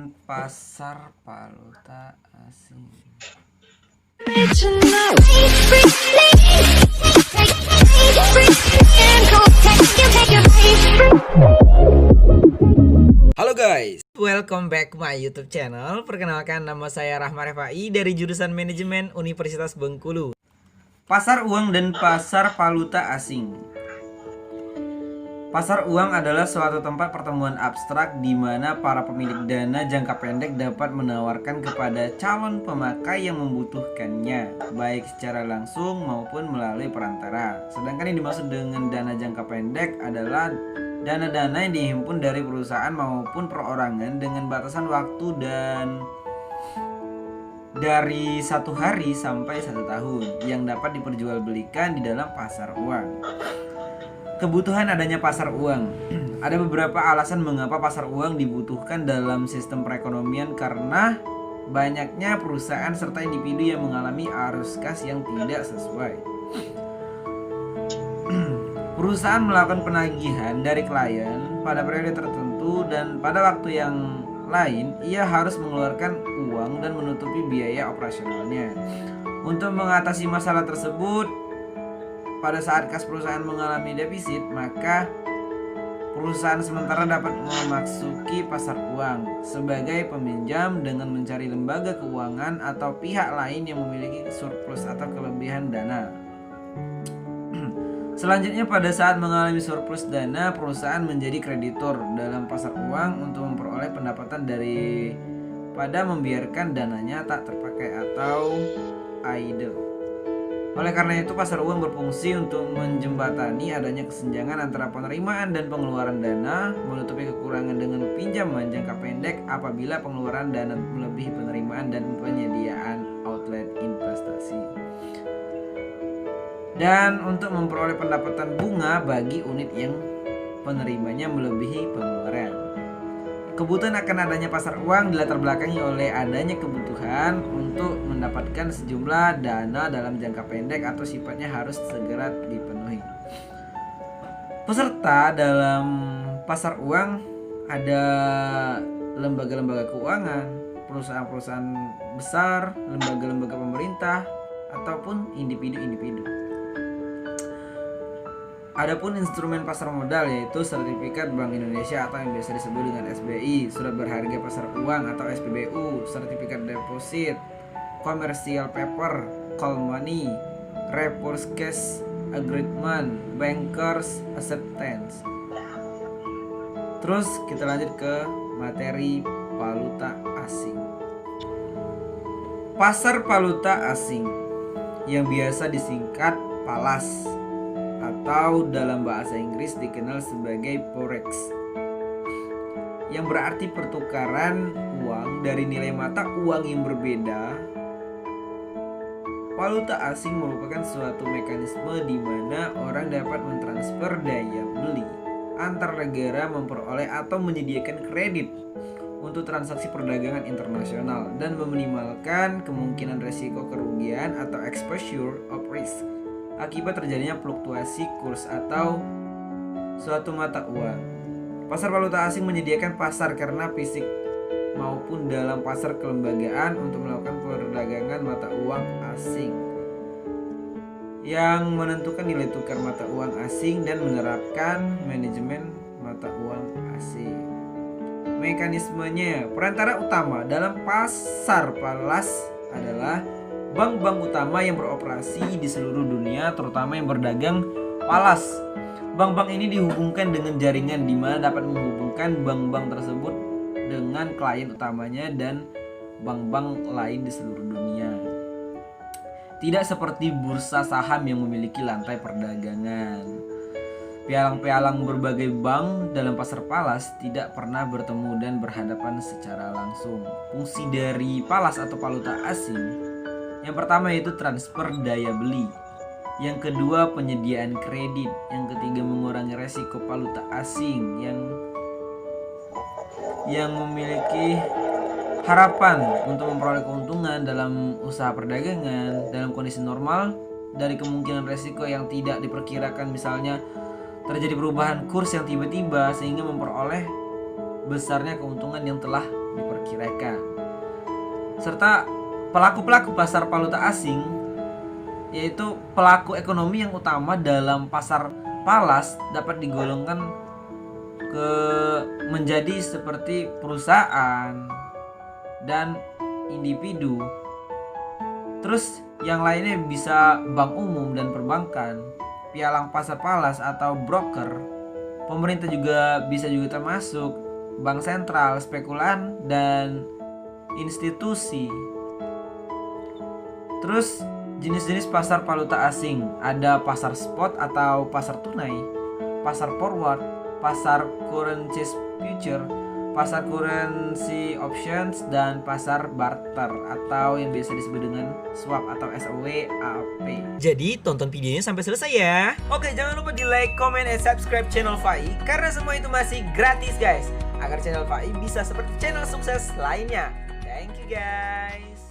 pasar valuta asing. Halo guys, welcome back my YouTube channel. Perkenalkan, nama saya Rahma Refai dari jurusan Manajemen Universitas Bengkulu. Pasar uang dan pasar valuta asing. Pasar uang adalah suatu tempat pertemuan abstrak di mana para pemilik dana jangka pendek dapat menawarkan kepada calon pemakai yang membutuhkannya, baik secara langsung maupun melalui perantara. Sedangkan yang dimaksud dengan dana jangka pendek adalah dana-dana yang dihimpun dari perusahaan maupun perorangan dengan batasan waktu dan dari 1 hari sampai 1 tahun yang dapat diperjualbelikan di dalam pasar uang. Kebutuhan adanya pasar uang. Ada beberapa alasan mengapa pasar uang dibutuhkan dalam sistem perekonomian, karena banyaknya perusahaan serta individu yang mengalami arus kas yang tidak sesuai. Perusahaan melakukan penagihan dari klien pada periode tertentu dan pada waktu yang lain ia harus mengeluarkan uang dan menutupi biaya operasionalnya. Untuk mengatasi masalah tersebut, pada saat kas perusahaan mengalami defisit, maka perusahaan sementara dapat memasuki pasar uang sebagai peminjam dengan mencari lembaga keuangan atau pihak lain yang memiliki surplus atau kelebihan dana. Selanjutnya, pada saat mengalami surplus dana, perusahaan menjadi kreditor dalam pasar uang untuk memperoleh pendapatan daripada membiarkan dananya tak terpakai atau idle. Oleh karena itu, pasar uang berfungsi untuk menjembatani adanya kesenjangan antara penerimaan dan pengeluaran dana, menutupi kekurangan dengan pinjaman jangka pendek apabila pengeluaran dana melebihi penerimaan dan penyediaan outlet investasi, dan untuk memperoleh pendapatan bunga bagi unit yang penerimanya melebihi pengeluaran. Kebutuhan akan adanya pasar uang dilatar belakangi oleh adanya kebutuhan untuk mendapatkan sejumlah dana dalam jangka pendek atau sifatnya harus segera dipenuhi. Peserta dalam pasar uang ada lembaga-lembaga keuangan, perusahaan-perusahaan besar, lembaga-lembaga pemerintah, ataupun individu-individu. Adapun instrumen pasar modal yaitu sertifikat Bank Indonesia atau yang biasa disebut dengan SBI, surat berharga pasar uang atau SPBU, sertifikat deposit, commercial paper, call money, reverse cash agreement, bankers acceptance. Terus kita lanjut ke materi valuta asing. Pasar valuta asing yang biasa disingkat PALAS atau dalam bahasa Inggris dikenal sebagai forex, yang berarti pertukaran uang dari nilai mata uang yang berbeda. Valuta asing merupakan suatu mekanisme di mana orang dapat mentransfer daya beli antar negara, memperoleh atau menyediakan kredit untuk transaksi perdagangan internasional dan meminimalkan kemungkinan resiko kerugian atau exposure of risk akibat terjadinya fluktuasi kurs atau suatu mata uang. Pasar valuta asing menyediakan pasar karena fisik maupun dalam pasar kelembagaan untuk melakukan perdagangan mata uang asing, yang menentukan nilai tukar mata uang asing dan menerapkan manajemen mata uang asing. Mekanismenya, perantara utama dalam pasar PALAS adalah bank-bank utama yang beroperasi di seluruh dunia, terutama yang berdagang PALAS. Bank-bank ini dihubungkan dengan jaringan di mana dapat menghubungkan bank-bank tersebut dengan klien utamanya dan bank-bank lain di seluruh dunia. Tidak seperti bursa saham yang memiliki lantai perdagangan. Pialang-pialang berbagai bank dalam pasar PALAS tidak pernah bertemu dan berhadapan secara langsung. Fungsi dari PALAS atau valuta asing, yang pertama yaitu transfer daya beli, yang kedua penyediaan kredit, yang ketiga mengurangi resiko valuta asing yang memiliki harapan untuk memperoleh keuntungan dalam usaha perdagangan dalam kondisi normal dari kemungkinan resiko yang tidak diperkirakan, misalnya terjadi perubahan kurs yang tiba-tiba sehingga memperoleh besarnya keuntungan yang telah diperkirakan. diperkirakan. Serta pelaku-pelaku pasar valuta asing, yaitu pelaku ekonomi yang utama dalam pasar falas, dapat digolongkan menjadi seperti perusahaan dan individu. Terus yang lainnya bisa bank umum dan perbankan, pialang pasar falas atau broker. Pemerintah juga bisa termasuk, bank sentral, spekulan, dan institusi. Terus jenis-jenis pasar valuta asing, ada pasar spot atau pasar tunai, pasar forward, pasar currency future, pasar currency options, dan pasar barter atau yang biasa disebut dengan swap atau SWAP. Jadi tonton videonya sampai selesai ya. Oke, jangan lupa di like, comment, dan subscribe channel Fai karena semua itu masih gratis guys, agar channel Fai bisa seperti channel sukses lainnya. Thank you guys.